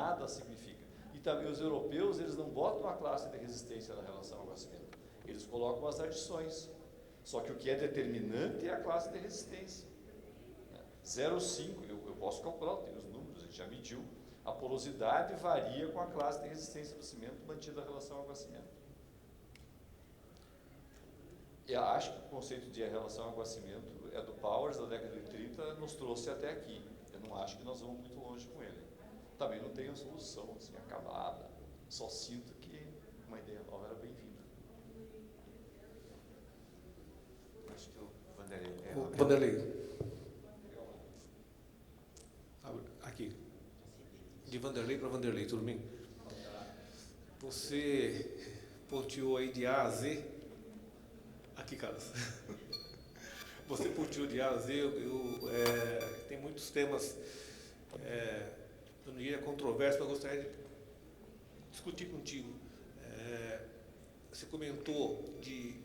nada significa. E também os europeus, eles não botam a classe de resistência na relação ao aquecimento. Eles colocam as adições. Só que o que é determinante é a classe de resistência. 0,5, eu posso calcular, eu tenho os números, a gente já mediu. A porosidade varia com a classe de resistência do cimento mantida a relação ao aquecimento. Eu acho que o conceito de relação ao aquecimento é do Powers, da década de 30, nos trouxe até aqui. Eu não acho que nós vamos muito longe com ele. Também não tenho solução assim, acabada. Só sinto que uma ideia nova era bem-vinda. Acho que o Vanderlei... Vanderlei. Aqui. De Vanderlei para Vanderlei, tudo bem? Você pontuou aí de A a Z. Aqui, Carlos. Você pontuou de A a Z. Tem muitos temas, eu não diria controversos, mas eu gostaria de discutir contigo. Você comentou de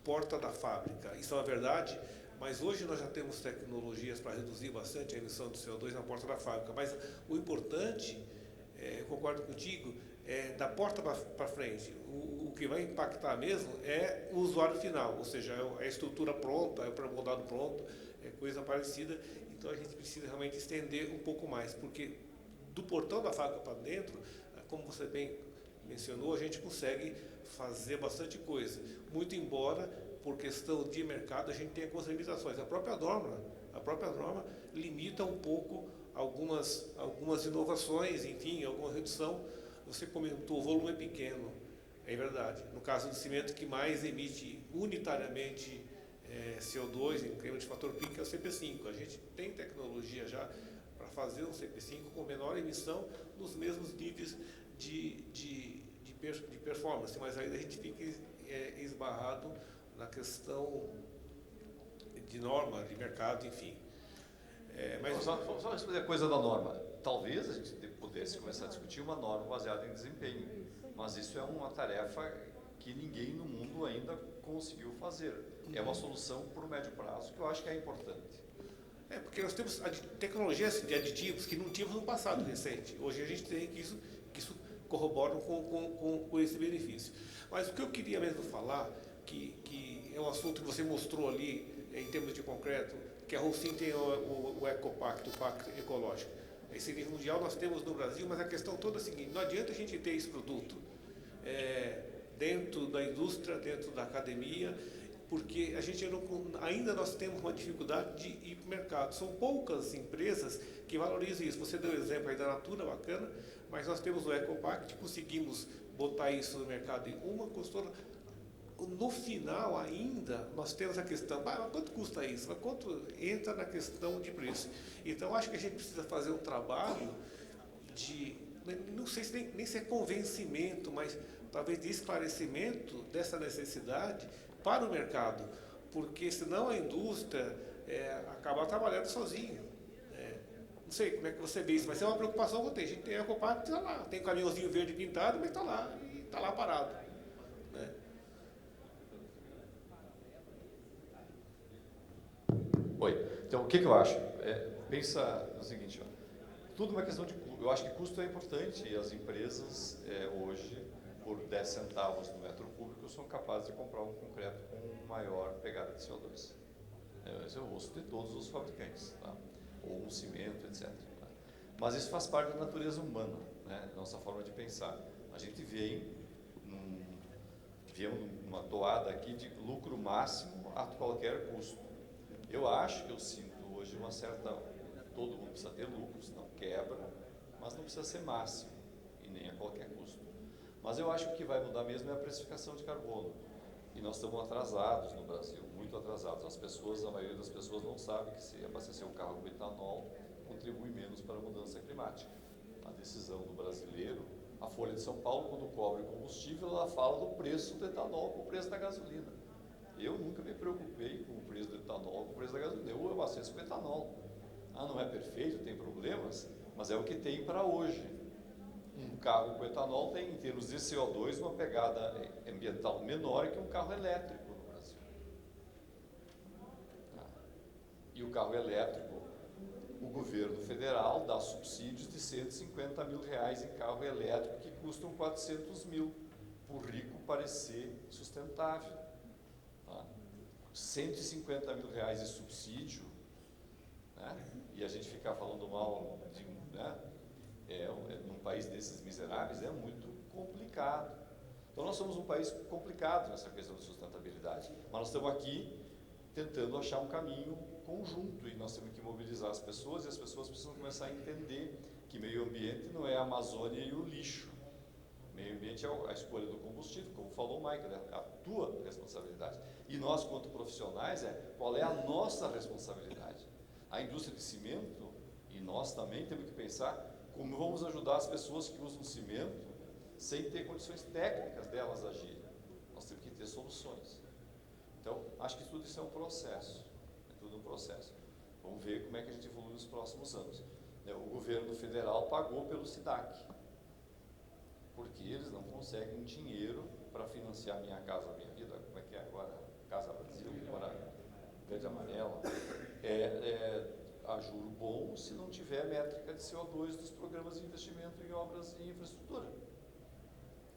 porta da fábrica. Isso é uma verdade, mas hoje nós já temos tecnologias para reduzir bastante a emissão de CO2 na porta da fábrica. Mas o importante, eu concordo contigo, da porta para frente. O que vai impactar mesmo é o usuário final, ou seja, é a estrutura pronta, é o pré-moldado pronto, é coisa parecida. Então a gente precisa realmente estender um pouco mais, porque do portão da fábrica para dentro, como você bem mencionou, a gente consegue fazer bastante coisa. Muito embora, por questão de mercado, a gente tenha algumas limitações. A própria norma limita um pouco algumas inovações, enfim, alguma redução. Você comentou, o volume é pequeno, é verdade. No caso do cimento, que mais emite unitariamente CO2 em termos de fator PIN, que é o CP5. A gente tem tecnologia já para fazer um CP5 com menor emissão nos mesmos níveis de performance, mas ainda a gente fica esbarrado na questão de norma, de mercado, enfim. Mas só responder a coisa da norma. Talvez a gente pudesse começar a discutir uma norma baseada em desempenho, mas isso é uma tarefa que ninguém no mundo ainda conseguiu fazer. É uma solução por médio prazo que eu acho que é importante. Porque nós temos tecnologias de aditivos que não tínhamos no passado recente. Hoje a gente tem que isso corrobora com esse benefício. Mas o que eu queria mesmo falar, que é um assunto que você mostrou ali, em termos de concreto, que a Holcim tem o Ecopact, o Pacto Ecológico. Esse nível mundial nós temos no Brasil, mas a questão toda é a seguinte: não adianta a gente ter esse produto dentro da indústria, dentro da academia, porque a gente ainda nós temos uma dificuldade de ir para o mercado. São poucas empresas que valorizam isso. Você deu o exemplo aí da Natura, bacana, mas nós temos o Ecopact, conseguimos botar isso no mercado em uma consultora. No final ainda, nós temos a questão, mas quanto custa isso? Mas quanto entra na questão de preço? Então, acho que a gente precisa fazer um trabalho de, não sei nem se é convencimento, mas talvez de esclarecimento dessa necessidade para o mercado, porque senão a indústria acaba trabalhando sozinha. Não sei como é que você vê isso, mas é uma preocupação que eu tenho. A gente tem a Ecopact, está lá, tem um caminhãozinho verde pintado, mas está lá parado. Né? Oi. Então, o que eu acho? Pensa no seguinte, tudo uma questão de custo. Eu acho que custo é importante e as empresas hoje, por 10 centavos no metro cúbico, são capazes de comprar um concreto com maior pegada de CO2. Esse é o osso de todos os fabricantes, tá? Ou um cimento, etc. Tá? Mas isso faz parte da natureza humana, né? Nossa forma de pensar. A gente vem numa toada aqui de lucro máximo a qualquer custo. Eu sinto hoje uma certa... Todo mundo precisa ter lucro, senão quebra, mas não precisa ser máximo, e nem a qualquer custo. Mas eu acho que o que vai mudar mesmo é a precificação de carbono. E nós estamos atrasados no Brasil, muito atrasados. A maioria das pessoas não sabe que se abastecer um carro com etanol, contribui menos para a mudança climática. A decisão do brasileiro, a Folha de São Paulo, quando cobre combustível, ela fala do preço do etanol com o preço da gasolina. Eu nunca me preocupei com o preço do etanol, com o preço da gasolina. Eu abasteço com etanol. Não é perfeito, tem problemas, mas é o que tem para hoje. Um carro com etanol tem, em termos de CO2, uma pegada ambiental menor que um carro elétrico no Brasil. E o carro elétrico, o governo federal dá subsídios de R$150 mil em carro elétrico que custam 400 mil, para o rico parecer sustentável. Tá? R$150 mil de subsídio, né? E a gente ficar falando mal de, né? Num país desses miseráveis é muito complicado. Então nós somos um país complicado nessa questão de sustentabilidade, mas nós estamos aqui tentando achar um caminho conjunto e nós temos que mobilizar as pessoas e as pessoas precisam começar a entender que meio ambiente não é a Amazônia e o lixo. Meio ambiente é a escolha do combustível, como falou o Michael, é a tua responsabilidade. E nós, quanto profissionais, qual é a nossa responsabilidade? A indústria de cimento, e nós também temos que pensar como vamos ajudar as pessoas que usam cimento sem ter condições técnicas delas agirem. Nós temos que ter soluções. Então, acho que tudo isso é um processo. É tudo um processo. Vamos ver como é que a gente evolui nos próximos anos. O governo federal pagou pelo SIDAC, porque eles não conseguem dinheiro para financiar Minha Casa Minha Vida, como é que é agora? Casa Brasil, agora verde e amarela. A juro bom se não tiver métrica de CO2 dos programas de investimento em obras e infraestrutura.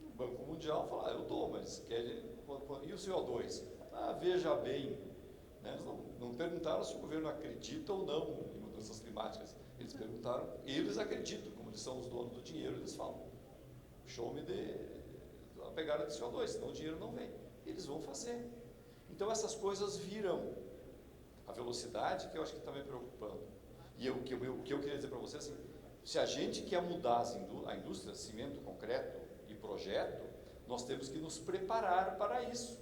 O Banco Mundial fala, eu dou, mas e o CO2? Veja bem, né? Eles não perguntaram se o governo acredita ou não em mudanças climáticas. Eles perguntaram, eles acreditam, como eles são os donos do dinheiro, eles falam, show me a pegada de CO2, senão o dinheiro não vem. Eles vão fazer. Então essas coisas virão. A velocidade que eu acho que está me preocupando. E o que eu queria dizer para você, assim, se a gente quer mudar a indústria, cimento, concreto e projeto, nós temos que nos preparar para isso.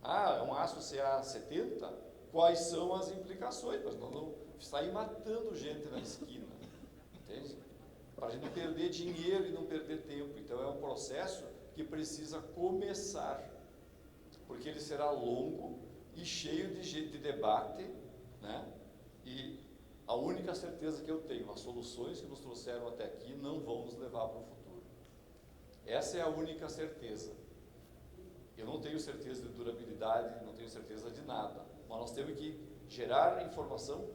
É um aço CA70? Quais são as implicações? Mas nós não sair matando gente na esquina, entende? Para a gente não perder dinheiro e não perder tempo. Então é um processo que precisa começar, porque ele será longo e cheio de debate, né? E a única certeza que eu tenho, as soluções que nos trouxeram até aqui não vão nos levar para o futuro. Essa é a única certeza. Eu não tenho certeza de durabilidade, não tenho certeza de nada, mas nós temos que gerar informação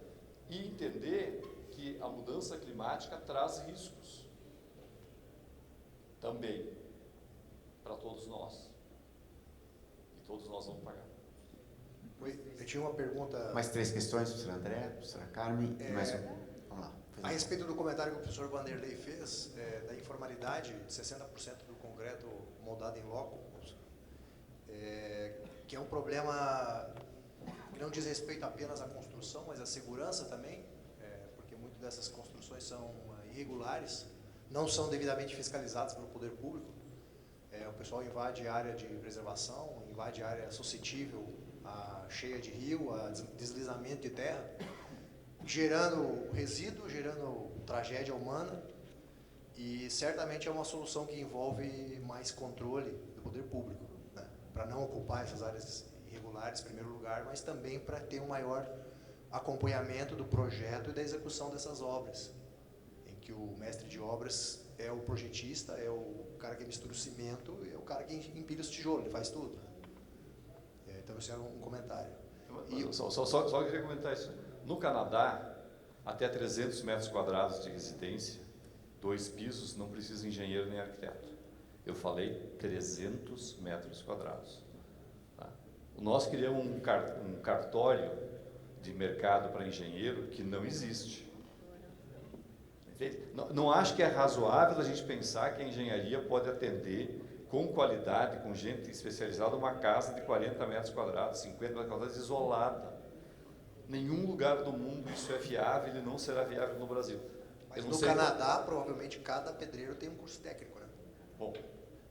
e entender que a mudança climática traz riscos também para todos nós. E todos nós vamos pagar. Eu tinha uma pergunta... Mais 3 questões, professora André, professora Carmen, e mais um. Vamos lá. A respeito do comentário que o professor Vanderlei fez, da informalidade de 60% do concreto moldado em loco, que é um problema que não diz respeito apenas à construção, mas à segurança também, porque muitas dessas construções são irregulares, não são devidamente fiscalizadas pelo poder público. O pessoal invade área de preservação, invade área suscetível a cheia de rio, a deslizamento de terra, gerando resíduo, gerando tragédia humana, e certamente é uma solução que envolve mais controle do poder público, né? Para não ocupar essas áreas irregulares, em primeiro lugar, mas também para ter um maior acompanhamento do projeto e da execução dessas obras, em que o mestre de obras é o projetista, é o cara que mistura o cimento, é o cara que empilha os tijolos, ele faz tudo, né? Então, esse é um comentário. Só queria comentar isso. No Canadá, até 300 metros quadrados de residência, 2 pisos, não precisa engenheiro nem arquiteto. Eu falei 300 metros quadrados. Tá? Nós criamos um cartório de mercado para engenheiro que não existe. Não acho que é razoável a gente pensar que a engenharia pode atender com qualidade, com gente especializada, uma casa de 40 metros quadrados, 50 metros quadrados, isolada. Nenhum lugar do mundo isso é viável e não será viável no Brasil. Mas no Canadá, provavelmente, cada pedreiro tem um curso técnico, né? Bom,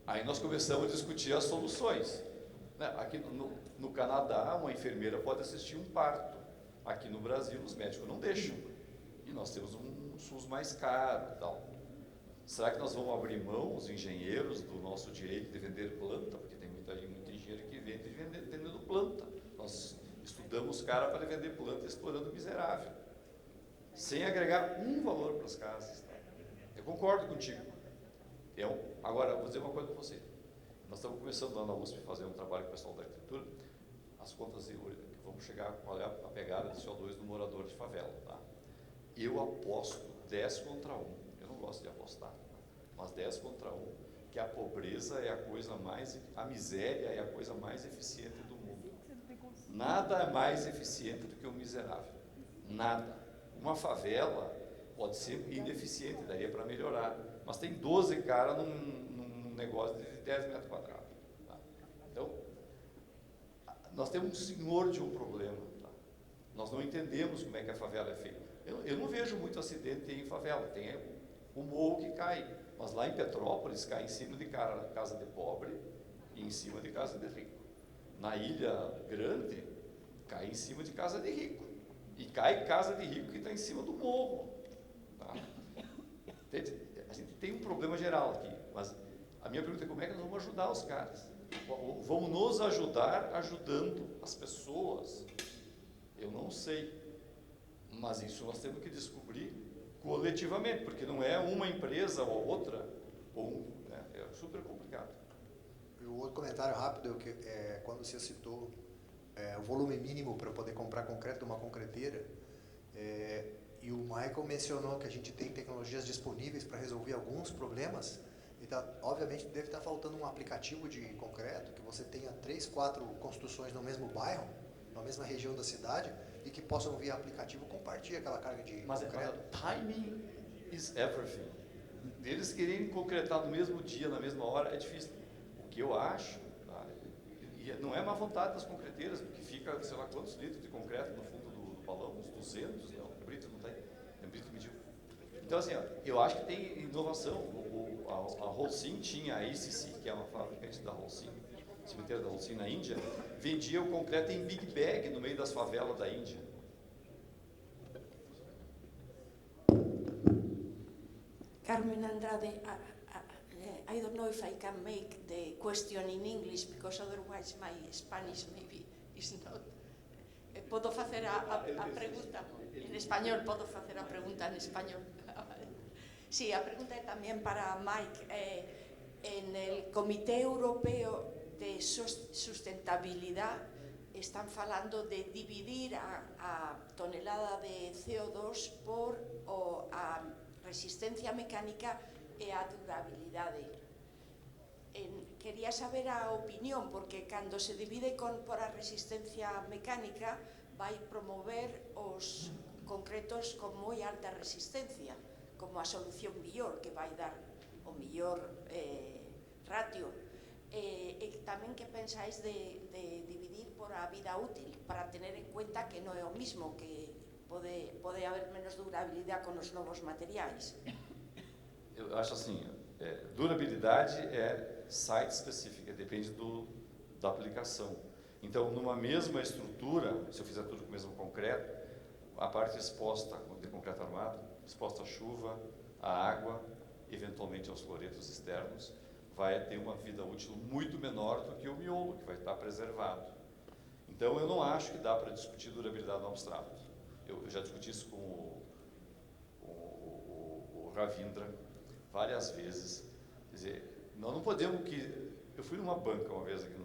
aí nós começamos a discutir as soluções. Aqui no Canadá, uma enfermeira pode assistir um parto. Aqui no Brasil, os médicos não deixam. E nós temos um SUS mais caro e tal. Será que nós vamos abrir mão, os engenheiros, do nosso direito de vender planta? Porque tem muito engenheiro que vende vendendo planta. Nós estudamos cara para vender planta explorando o miserável, sem agregar um valor para as casas. Eu concordo contigo. Agora, vou dizer uma coisa para você. Nós estamos começando lá na USP a fazer um trabalho com o pessoal da arquitetura, as contas de vamos chegar, qual é a pegada de CO2 do morador de favela. Tá? eu aposto 10 contra 1. Eu não gosto de apostar, mas 10 contra 1, que a pobreza é a coisa mais, a miséria é a coisa mais eficiente do mundo. Nada é mais eficiente do que um miserável. Nada. Uma favela pode ser ineficiente, daria para melhorar, mas tem 12 caras num negócio de 10 metros quadrados. Tá? Então, nós temos um senhor de um problema. Tá? Nós não entendemos como é que a favela é feita. Eu não vejo muito acidente em favela, tem o morro que cai, mas lá em Petrópolis cai em cima de casa de pobre e em cima de casa de rico. Na Ilha Grande, cai em cima de casa de rico. E cai casa de rico que está em cima do morro. Tá? A gente tem um problema geral aqui, mas a minha pergunta é como é que nós vamos ajudar os caras? Vamos nos ajudar ajudando as pessoas? Eu não sei. Mas isso nós temos que descobrir coletivamente, porque não é uma empresa ou outra, né? É super complicado. E o outro comentário rápido é quando você citou o volume mínimo para poder comprar concreto de uma concreteira, e o Michael mencionou que a gente tem tecnologias disponíveis para resolver alguns problemas. Então, obviamente, deve estar faltando um aplicativo de concreto, que você tenha 3, 4 construções no mesmo bairro, na mesma região da cidade, e que possam, via aplicativo, compartilhar aquela carga de concreto. Timing is everything. Eles quererem concretar no mesmo dia, na mesma hora, é difícil. O que eu acho, tá, e não é má vontade das concreteiras, porque fica, sei lá quantos litros de concreto no fundo do balão, uns 200, não, o Brito não tem, o Brito mediu. Então, assim, ó, eu acho que tem inovação. A Holcim tinha a ACC, que é uma fabricante da Holcim, cemitério da Holcim na Índia, vendia o concreto em big bag no meio das favelas da Índia. Carmen Andrade, I don't know if I can make the question in English, because otherwise my Spanish maybe is not. Podo facer a pregunta en español, podo facer a pregunta en español. Sí, a pregunta é tamén para Mike. En el Comité Europeo de Sustentabilidad están falando de dividir a tonelada de CO2 por a resistencia mecánica e a durabilidade. Quería saber a opinión, porque cando se divide por a resistencia mecánica vai promover os concretos con moi alta resistencia, como a solución mellor, que vai dar o mellor ratio. E tamén que pensáis de dividir por a vida útil, para tener en cuenta que non é o mismo, que pode haber menos durabilidade con os novos materiais. Eu acho assim, durabilidade é site específica, depende da aplicação. Então, numa mesma estrutura, se eu fizer tudo com o mesmo concreto, a parte exposta de concreto armado, exposta à chuva, à água, eventualmente aos cloretos externos, vai ter uma vida útil muito menor do que o miolo, que vai estar preservado. Então, eu não acho que dá para discutir durabilidade no abstrato. Eu já discuti isso com o Ravindra várias vezes. Quer dizer, nós não podemos que... Eu fui numa banca uma vez aqui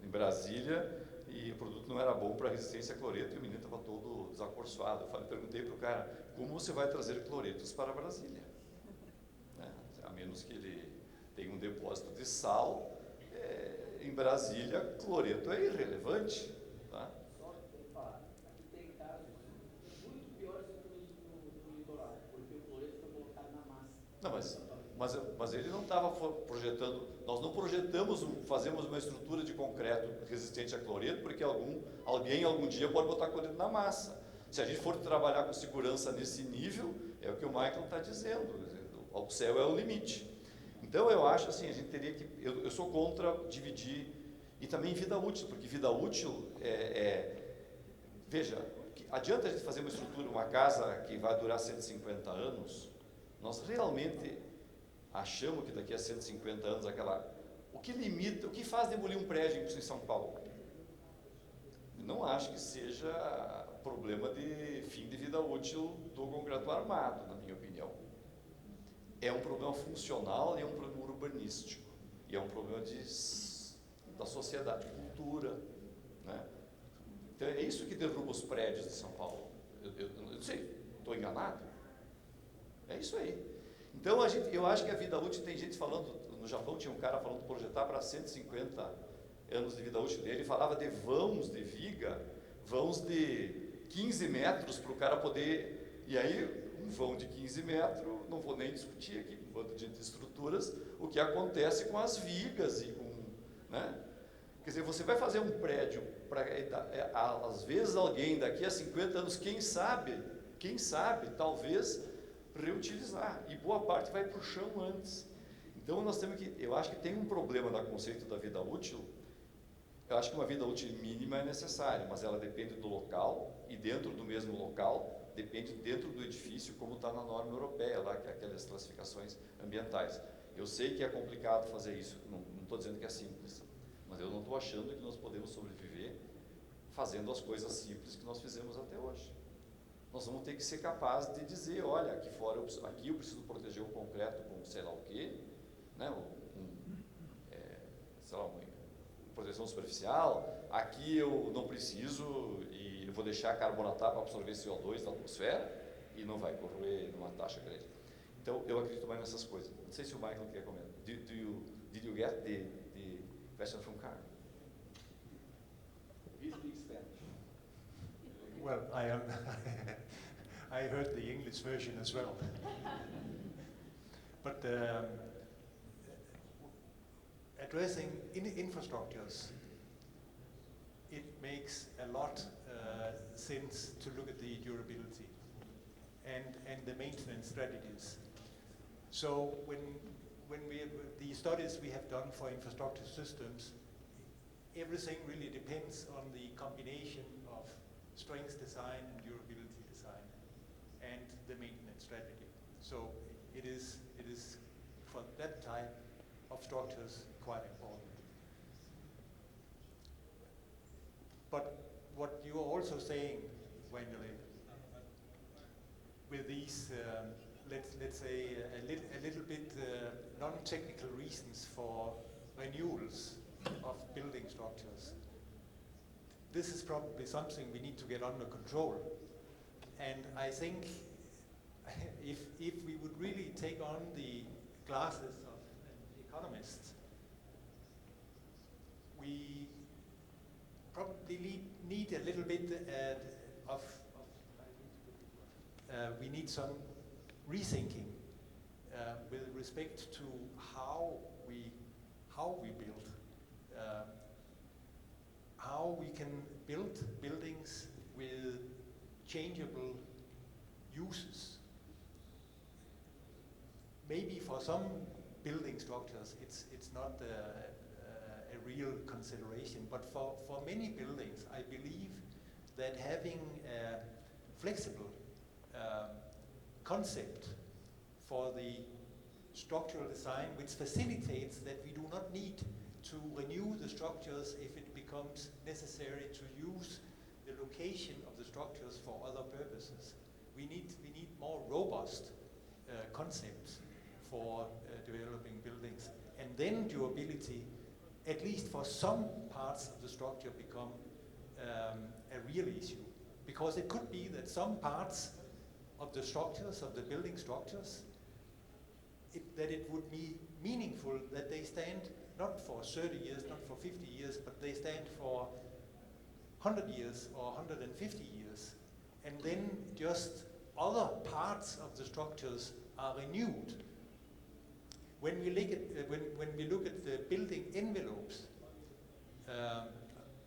em Brasília e o produto não era bom para resistência a cloreto e o menino estava todo desacorçoado. Perguntei para o cara, como você vai trazer cloretos para Brasília? Né? A menos que ele tenha um depósito de sal, em Brasília, cloreto é irrelevante. Tá? Não, mas ele não estava projetando, nós não projetamos, fazemos uma estrutura de concreto resistente a cloreto, porque alguém algum dia pode botar cloreto na massa. Se a gente for trabalhar com segurança nesse nível, é o que o Michael está dizendo, o céu é o limite. Então eu acho assim, a gente teria que, eu sou contra dividir, e também vida útil, porque vida útil veja, adianta a gente fazer uma estrutura, uma casa que vai durar 150 anos, nós realmente achamos que daqui a 150 anos o que faz demolir um prédio em São Paulo? Não acho que seja problema de fim de vida útil do concreto armado, na minha opinião. É um problema funcional e é um problema urbanístico. E é um problema da sociedade, de cultura. Né? Então é isso que derruba os prédios de São Paulo. Eu não sei. Estou enganado? É isso aí. Então, eu acho que a vida útil, tem gente falando, no Japão tinha um cara falando projetar para 150 anos de vida útil dele, e falava de vãos de viga, vãos de 15 metros para o cara poder, e aí um vão de 15 metros, não vou nem discutir aqui com um bando de estruturas, o que acontece com as vigas e com, né? Quer dizer, você vai fazer um prédio para, às vezes alguém daqui a 50 anos, quem sabe, talvez reutilizar, e boa parte vai para o chão antes. Então nós temos que, eu acho que tem um problema no conceito da vida útil. Eu acho que uma vida útil mínima é necessária, mas ela depende do local, e dentro do mesmo local, depende dentro do edifício, como está na norma europeia, lá, que é aquelas classificações ambientais. Eu sei que é complicado fazer isso, não estou dizendo que é simples, mas eu não estou achando que nós podemos sobreviver fazendo as coisas simples que nós fizemos até hoje. Nós vamos ter que ser capazes de dizer, olha, aqui fora, aqui eu preciso proteger o concreto com sei lá o quê, né, sei lá, uma proteção superficial, aqui eu não preciso e eu vou deixar carbonatar para absorver CO2 da atmosfera e não vai corroer numa taxa grande. Então, eu acredito mais nessas coisas. Não sei se o Michael quer comentar. Did you get the question from Carmen? He speaks Spanish. Well, I heard the English version as well. But addressing infrastructures, it makes a lot sense to look at the durability and the maintenance strategies. So when we have the studies we have done for infrastructure systems, everything really depends on the combination of strength design and durability design and the maintenance strategy. So it is for that type of structures quite important. But what you are also saying, Wendelin, with these, let's say, a little bit non-technical reasons for renewals of building structures, this is probably something we need to get under control. And I think if we would really take on the glasses of an economist, we probably need a little bit we need some rethinking with respect to how we build, how we can build buildings with changeable uses. Maybe for some building structures it's not a real consideration, but for many buildings I believe that having a flexible concept for the structural design which facilitates that we do not need to renew the structures if it becomes necessary to use the location of the structures for other purposes. We need more robust concepts for developing buildings, and then durability, at least for some parts of the structure, become a real issue. Because it could be that some parts of the structures, of the building structures, that it would be meaningful that they stand not for 30 years, not for 50 years, but they stand for 100 years or 150 years. And then just other parts of the structures are renewed. When we look at the building envelopes,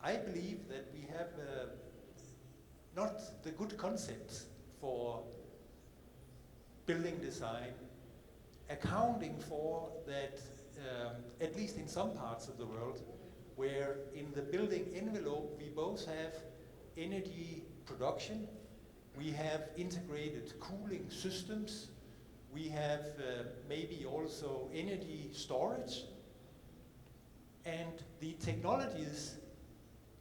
I believe that we have not the good concepts for building design, accounting for that, at least in some parts of the world, where in the building envelope we both have energy production, we have integrated cooling systems, we have maybe also energy storage, and the technologies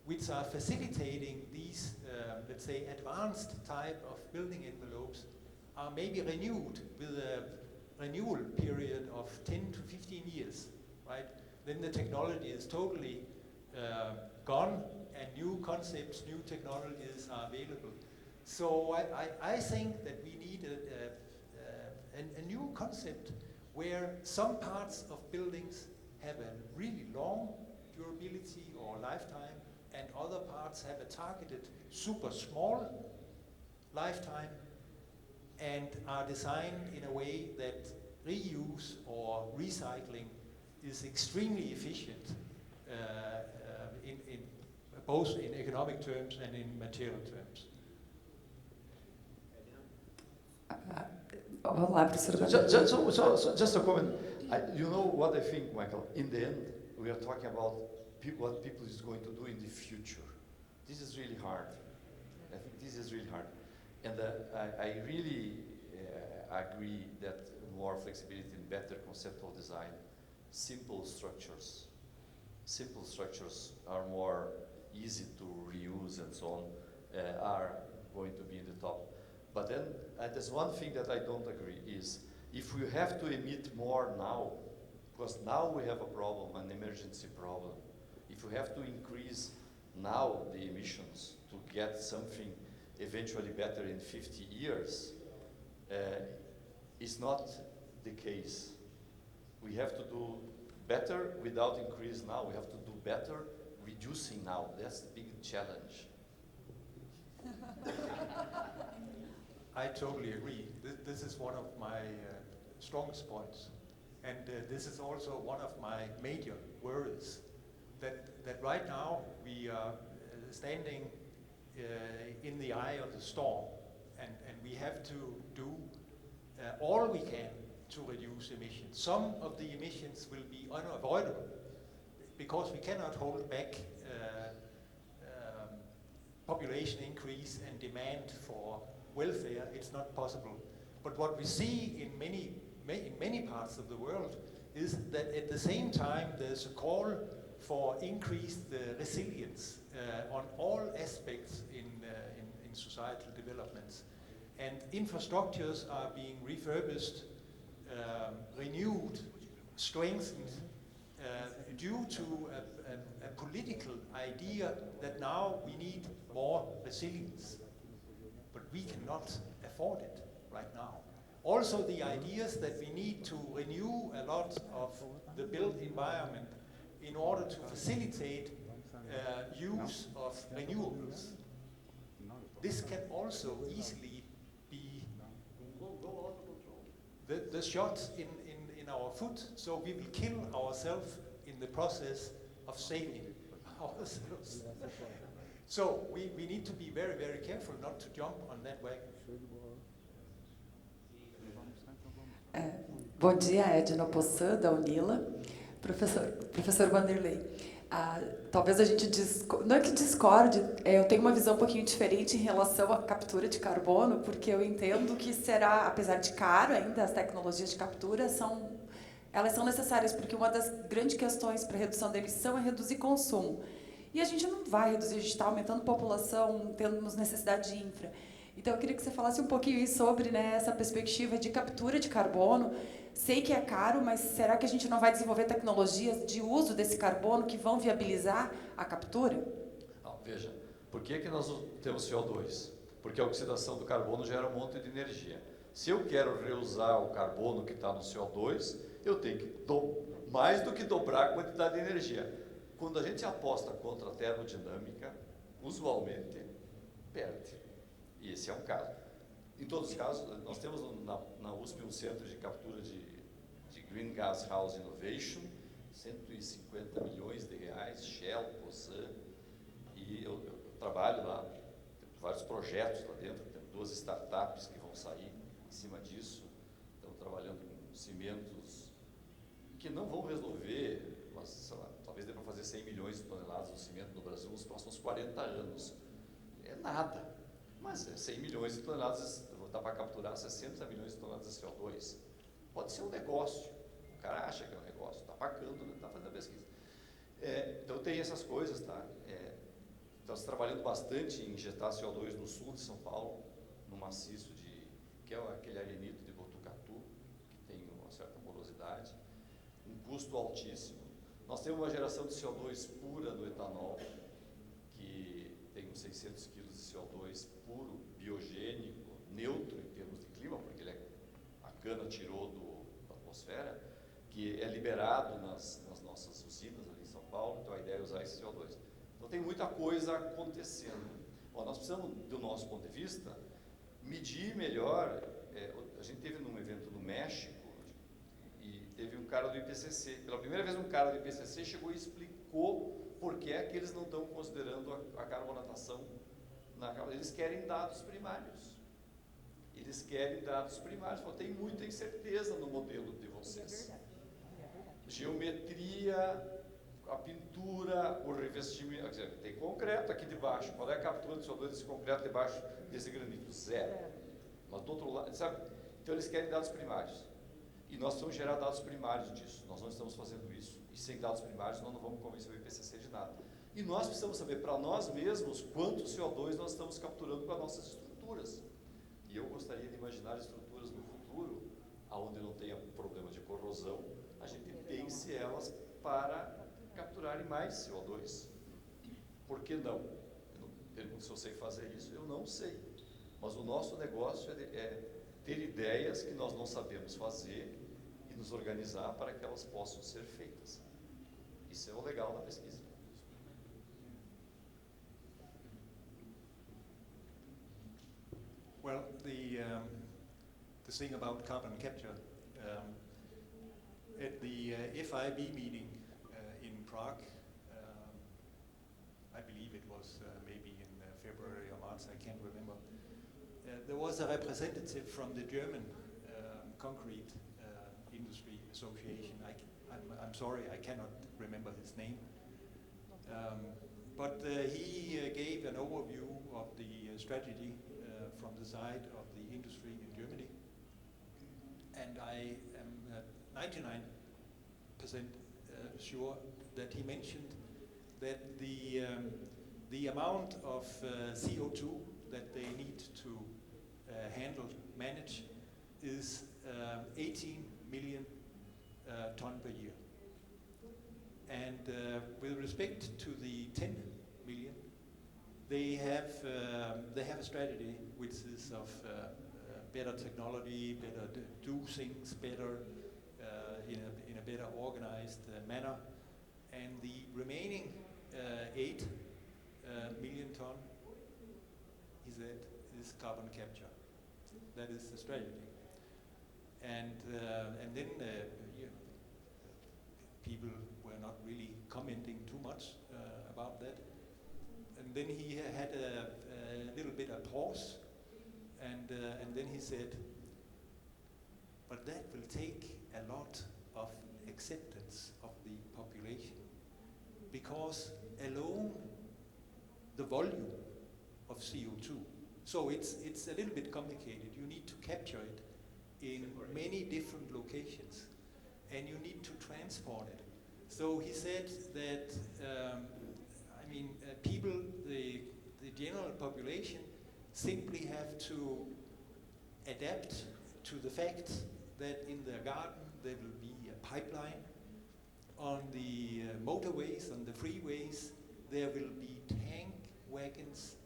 which are facilitating these, let's say, advanced type of building envelopes are maybe renewed with a renewal period of 10 to 15 years, right? Then the technology is totally gone and new concepts, new technologies are available. So I think that we need a new concept where some parts of buildings have a really long durability or lifetime, and other parts have a targeted super small lifetime and are designed in a way that reuse or recycling is extremely efficient in both in economic terms and in material terms. Olá, professor. Just a comment. You know what I think, Michael? In the end, we are talking about what people is going to do in the future. This is really hard. I think this is really hard. And I really agree that more flexibility and better conceptual design, simple structures are more easy to reuse and so on, are going to be in the top. But then there's one thing that I don't agree is if we have to emit more now, because now we have a problem, an emergency problem. If we have to increase now the emissions to get something eventually better in 50 years, is not the case. We have to do better without increase now. We have to do better reducing now. That's the big challenge. I totally agree. This is one of my strongest points. And this is also one of my major worries, that right now we are standing in the eye of the storm, and we have to do all we can to reduce emissions. Some of the emissions will be unavoidable because we cannot hold back population increase and demand for welfare. It's not possible. But what we see in many parts of the world is that at the same time there's a call for increased resilience on all aspects in societal developments. And infrastructures are being refurbished, renewed, strengthened, due to a political idea that now we need more resilience. But we cannot afford it right now. Also the ideas that we need to renew a lot of the built environment in order to facilitate use of renewables. This can also easily be the shot in our foot, so we will kill ourselves in the process of saving ourselves. So we need to be very, very careful not to jump on that wagon. Bom dia, Edna Poçan, da UNILA. Professor Vanderlei, talvez a gente não é que discorde, eu tenho uma visão um pouquinho diferente em relação à captura de carbono, porque eu entendo que será, apesar de caro ainda, as tecnologias de captura elas são necessárias, porque uma das grandes questões para a redução da emissão é reduzir consumo. E a gente não vai reduzir, a gente está aumentando a população, temos necessidade de infra. Então, eu queria que você falasse um pouquinho sobre, né, essa perspectiva de captura de carbono. Sei que é caro, mas será que a gente não vai desenvolver tecnologias de uso desse carbono que vão viabilizar a captura? Não, veja, por que nós temos CO2? Porque a oxidação do carbono gera um monte de energia. Se eu quero reusar o carbono que está no CO2, eu tenho que mais do que dobrar a quantidade de energia. Quando a gente aposta contra a termodinâmica, usualmente perde. E esse é um caso. Em todos os casos, nós temos na USP um centro de captura de Green Gas House Innovation, 150 milhões de reais, Shell, Poçan, e eu trabalho lá, tem vários projetos lá dentro, tem 2 startups que vão sair em cima disso, estamos trabalhando com cimentos que não vão resolver, mas, sei lá, talvez dê para fazer 100 milhões de toneladas de cimento no Brasil nos próximos 40 anos. É nada. Mas 100 milhões de toneladas, dá para capturar 60 milhões de toneladas de CO2. Pode ser um negócio. O cara acha que é um negócio, está pagando, está fazendo a pesquisa. Então tem essas coisas, tá? Estamos trabalhando bastante em injetar CO2 no sul de São Paulo, no maciço que é aquele arenito de Botucatu, que tem uma certa morosidade, um custo altíssimo. Nós temos uma geração de CO2 pura no etanol, que tem uns 600 quilos de CO2 puro, biogênico, neutro em termos de clima, porque a cana tirou da atmosfera, que é liberado nas nossas usinas ali em São Paulo, então a ideia é usar esse CO2. Então tem muita coisa acontecendo. Bom, nós precisamos, do nosso ponto de vista, medir melhor. A gente teve num evento no México e teve um cara do IPCC. Pela primeira vez um cara do IPCC chegou e explicou por que é que eles não estão considerando a carbonatação. Eles querem dados primários. Eles querem dados primários. Tem muita incerteza no modelo de vocês. Geometria, a pintura, o revestimento, quer dizer, tem concreto aqui debaixo. Qual é a captura de CO2 desse concreto debaixo desse granito? Zero. Mas do outro lado, sabe? Então eles querem dados primários. E nós precisamos gerar dados primários disso. Nós não estamos fazendo isso. E sem dados primários nós não vamos convencer o IPCC de nada. E nós precisamos saber para nós mesmos quanto CO2 nós estamos capturando com as nossas estruturas. E eu gostaria de imaginar estruturas no futuro, onde não tenha problema de corrosão, a gente pense elas para capturarem mais CO2. Por que não? Eu não pergunto se eu sei fazer isso, eu não sei. Mas o nosso negócio é ter ideias que nós não sabemos fazer e nos organizar para que elas possam ser feitas. Isso é o legal da pesquisa. Well, the thing about carbon capture, at the FIB meeting in Prague, I believe it was maybe in February or March, I can't remember, there was a representative from the German concrete industry association. I'm sorry, I cannot remember his name. But he gave an overview of the strategy from the side of the industry in Germany. And I am 99% sure that he mentioned that the amount of CO2 that they need to manage is 18 million ton per year. And with respect to the 10 million, they have a strategy which is of better technology, better do things better in a better organized manner, and the remaining 8 million ton is carbon capture. That is the strategy, and then people were not really commenting too much about that. And then he had a little bit of pause, and then he said, but that will take a lot of acceptance of the population, because alone the volume of CO2, so it's a little bit complicated. You need to capture it in many different locations, and you need to transport it. So he said that people, the general population, simply have to adapt to the fact that in their garden there will be a pipeline. On the motorways, on the freeways, there will be tank wagons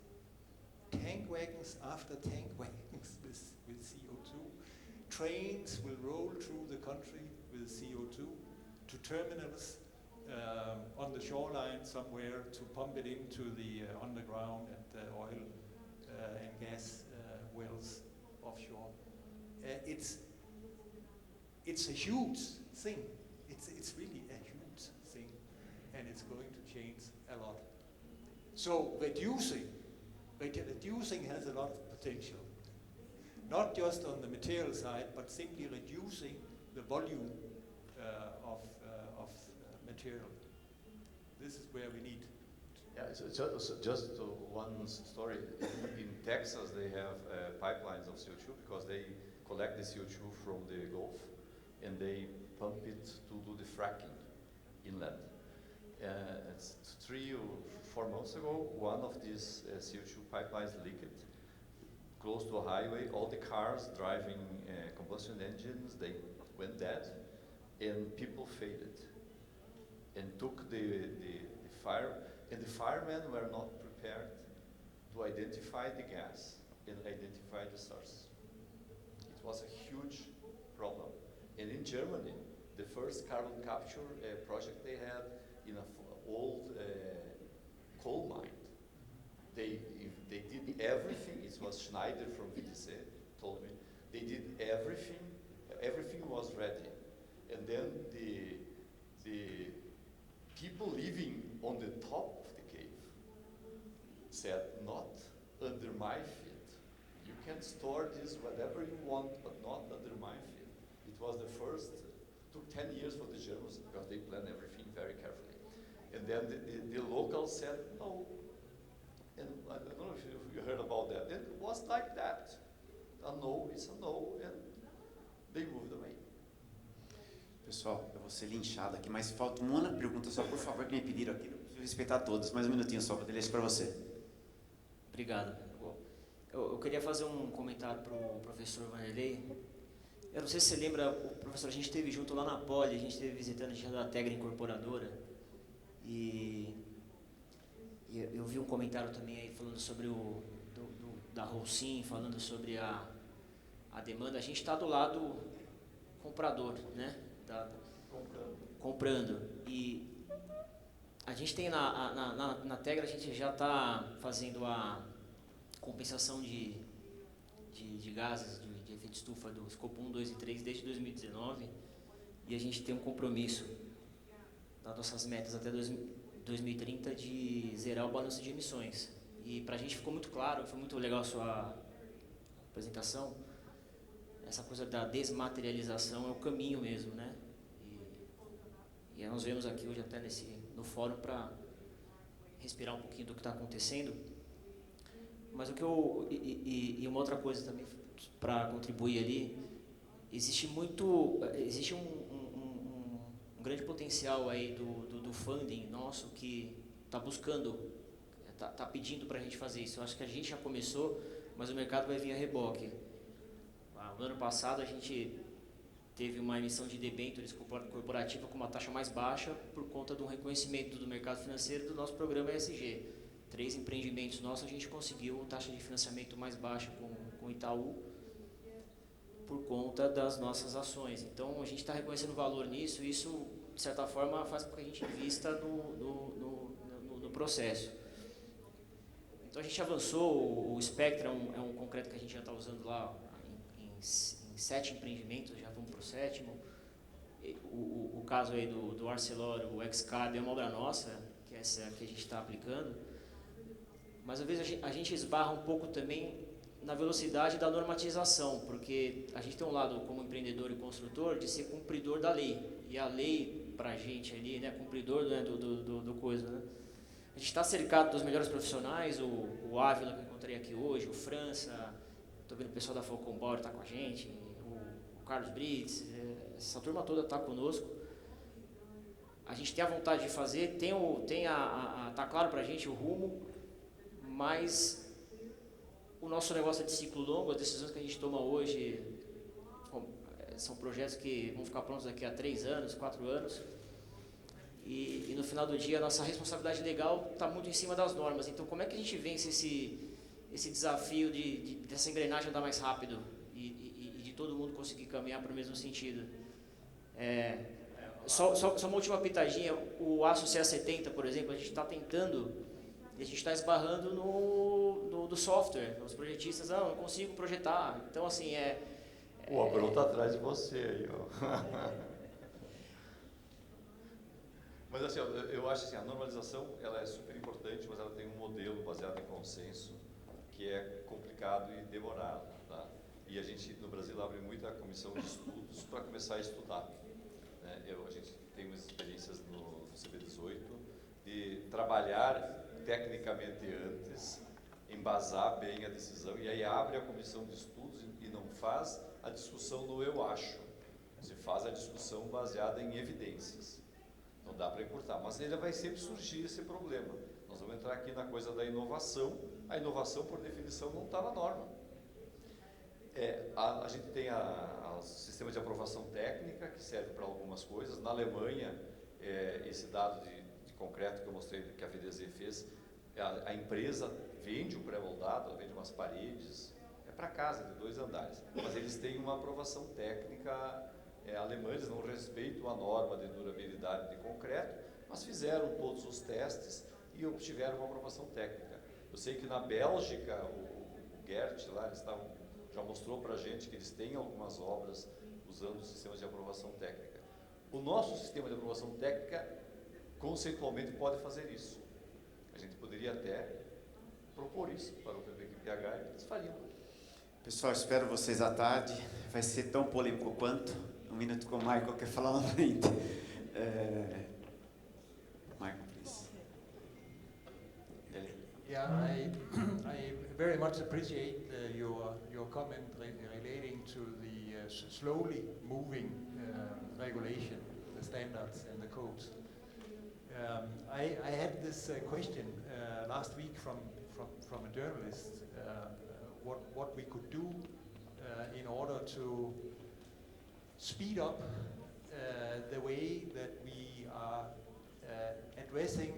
after tank wagons with CO2. Trains will roll through the country with CO2 to terminals on the shoreline somewhere to pump it into the underground and oil and gas wells offshore. It's a huge thing. It's really a huge thing, and it's going to change a lot. So reducing has a lot of potential, not just on the material side, but simply reducing the volume of material. This is where we need. Yeah, just one story. In Texas, they have pipelines of CO2 because they collect the CO2 from the Gulf and they pump it to do the fracking inland. It's 3 or 4 months ago, one of these CO2 pipelines leaked close to a highway. All the cars driving combustion engines, they went dead, and people faded and took the fire, and the firemen were not prepared to identify the gas. and identify the source. It was a huge problem. And in Germany, the first carbon capture project they had in an old coal mine. They did everything. It was Schneider from VTC told me. They did everything. Everything was ready. And then the people living on the top of the cave said, not under my feet. You can store this whatever you want, but not under my feet. It was the first, took 10 years for the Germans because they planned everything very carefully. And then the locals said, no. And I don't know if you heard about that. It was like that. A no is a no, and they moved away. Pessoal, eu vou ser linchado aqui, mas falta uma pergunta só, por favor, que me pediram aqui. Eu preciso respeitar todos, mais um minutinho só, vou deixar para você. Obrigado. Eu queria fazer um comentário para o professor Vanderlei. Eu não sei se você lembra, professor, a gente esteve junto lá na Poli, a gente esteve visitando a gente da Tegra Incorporadora, e eu vi um comentário também aí falando sobre da Holcim, falando sobre a demanda. A gente está do lado comprador, né? Comprando. E a gente tem na Tegra, a gente já está fazendo a compensação de gases de efeito estufa do escopo 1, 2 e 3 desde 2019, e a gente tem um compromisso das nossas metas até 2030 de zerar o balanço de emissões. E para a gente ficou muito claro, foi muito legal a sua apresentação, essa coisa da desmaterialização é o caminho mesmo, né? E nós vemos aqui hoje até no fórum para respirar um pouquinho do que está acontecendo. Mas o que e uma outra coisa também para contribuir ali, existe um grande potencial aí do funding nosso que está buscando, está pedindo para a gente fazer isso. Eu acho que a gente já começou, mas o mercado vai vir a reboque. No ano passado a gente teve uma emissão de debêntures corporativa com uma taxa mais baixa por conta de um reconhecimento do mercado financeiro do nosso programa ESG. 3 empreendimentos nossos a gente conseguiu taxa de financiamento mais baixa com o Itaú por conta das nossas ações. Então a gente está reconhecendo valor nisso, e isso de certa forma faz com que a gente invista no processo. Então a gente avançou, o Spectra é um concreto que a gente já está usando lá em 7 empreendimentos, já vamos para o 7º. O caso aí do Arcelor, o Xcard, é uma obra nossa, que é essa que a gente está aplicando. Mas às vezes a gente esbarra um pouco também na velocidade da normatização, porque a gente tem um lado como empreendedor e construtor de ser cumpridor da lei. E a lei, para a gente ali, né, cumpridor, né, do coisa, né? A gente está cercado dos melhores profissionais, o Ávila que eu encontrei aqui hoje, o França, estou vendo o pessoal da Falcon Bauer está com a gente, o Carlos Brits, essa turma toda está conosco. A gente tem a vontade de fazer, tá claro para a gente o rumo, mas o nosso negócio é de ciclo longo, as decisões que a gente toma hoje são projetos que vão ficar prontos daqui a 3 anos, 4 anos, e no final do dia a nossa responsabilidade legal está muito em cima das normas. Então como é que a gente vence esse desafio dessa engrenagem andar mais rápido e de todo mundo conseguir caminhar para o mesmo sentido? Só uma última pitadinha, o aço CA70, por exemplo, a gente está tentando, e a gente está esbarrando no software, os projetistas, não consigo projetar. Então, assim, o Abrão está atrás de você aí, ó. Mas, assim, eu acho assim, a normalização, ela é super importante, mas ela tem um modelo baseado em consenso, que é complicado e demorado, tá? E a gente, no Brasil, abre muita comissão de estudos para começar a estudar, né? A gente tem umas experiências no CB18 de trabalhar tecnicamente antes, embasar bem a decisão, e aí abre a comissão de estudos e não faz a discussão no eu acho, se faz a discussão baseada em evidências. Não dá para encurtar, mas ainda vai sempre surgir esse problema. Nós vamos entrar aqui na coisa da inovação. A inovação, por definição, não está na norma. A gente tem o sistema de aprovação técnica, que serve para algumas coisas. Na Alemanha, esse dado de concreto que eu mostrei, que a VDZ fez, a empresa vende o pré-moldado, ela vende umas paredes para casa, de 2 andares. Mas eles têm uma aprovação técnica alemã, eles não respeitam a norma de durabilidade de concreto, mas fizeram todos os testes e obtiveram uma aprovação técnica. Eu sei que na Bélgica, o Gert lá, já mostrou para a gente que eles têm algumas obras usando sistemas de aprovação técnica. O nosso sistema de aprovação técnica, conceitualmente, pode fazer isso. A gente poderia até propor isso para o PPQPH e eles fariam. Pessoal, espero vocês à tarde. Vai ser tão polêmico quanto. 1 minuto com o Michael, quer falar na frente. Michael, please. Yeah, I very much appreciate your comment relating to the slowly moving regulation, the standards and the codes. I had this question last week from a journalist, what we could do in order to speed up the way that we are addressing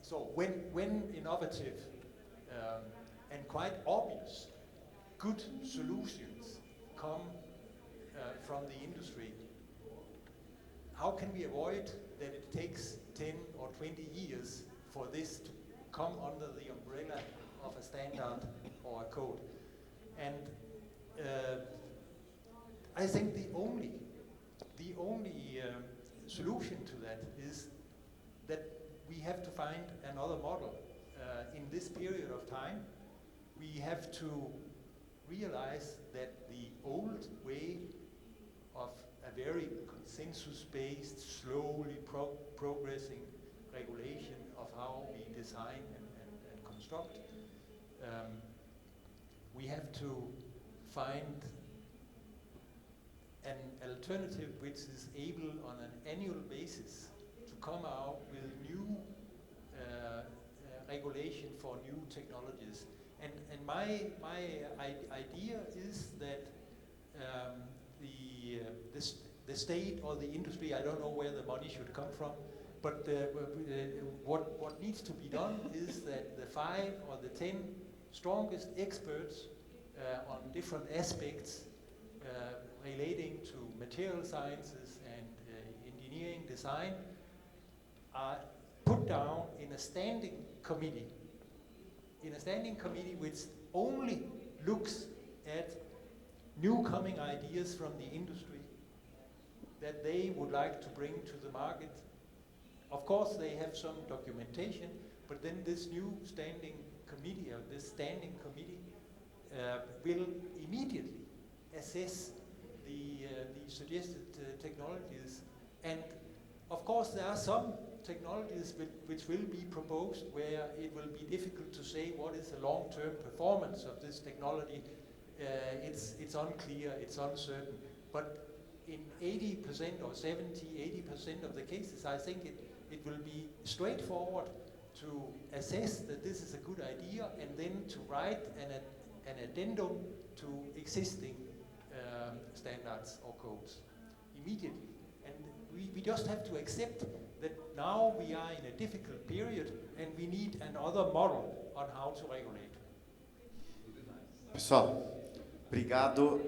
so when innovative and quite obvious good solutions come from the industry, how can we avoid that it takes 10 or 20 years for this to come under the umbrella of a standard or a code? And I think the only solution to that is that we have to find another model. In this period of time, we have to realize that the old way of a very consensus-based, slowly progressing regulation of how we design and construct, we have to find an alternative which is able on an annual basis to come out with new regulation for new technologies. And my idea is that the state or the industry, I don't know where the money should come from, but what needs to be done is that the 5 or the 10 strongest experts on different aspects relating to material sciences and engineering design are put down in a standing committee. In a standing committee which only looks at new coming ideas from the industry that they would like to bring to the market. Of course, they have some documentation, but then this new standing committee, or this standing committee, will immediately assess the suggested technologies. And of course, there are some technologies which will be proposed where it will be difficult to say what is the long-term performance of this technology. It's unclear, it's uncertain. But in 80% or 80% of the cases, I think it will be straightforward to assess that this is a good idea and then to write an addendum to existing standards or codes immediately. And we just have to accept that now we are in a difficult period and we need another model on how to regulate. Pessoal, obrigado.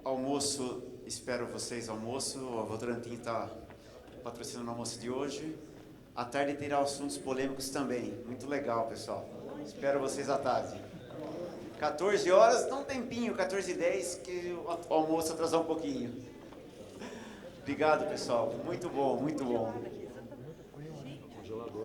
Almoço, espero vocês almoço. A Votorantim está patrocinando o almoço de hoje. À tarde terá assuntos polêmicos também. Muito legal, pessoal. Espero vocês à tarde. 14 horas, dá um tempinho, 14h10, que o almoço atrasar um pouquinho. Obrigado, pessoal. Muito bom, muito bom.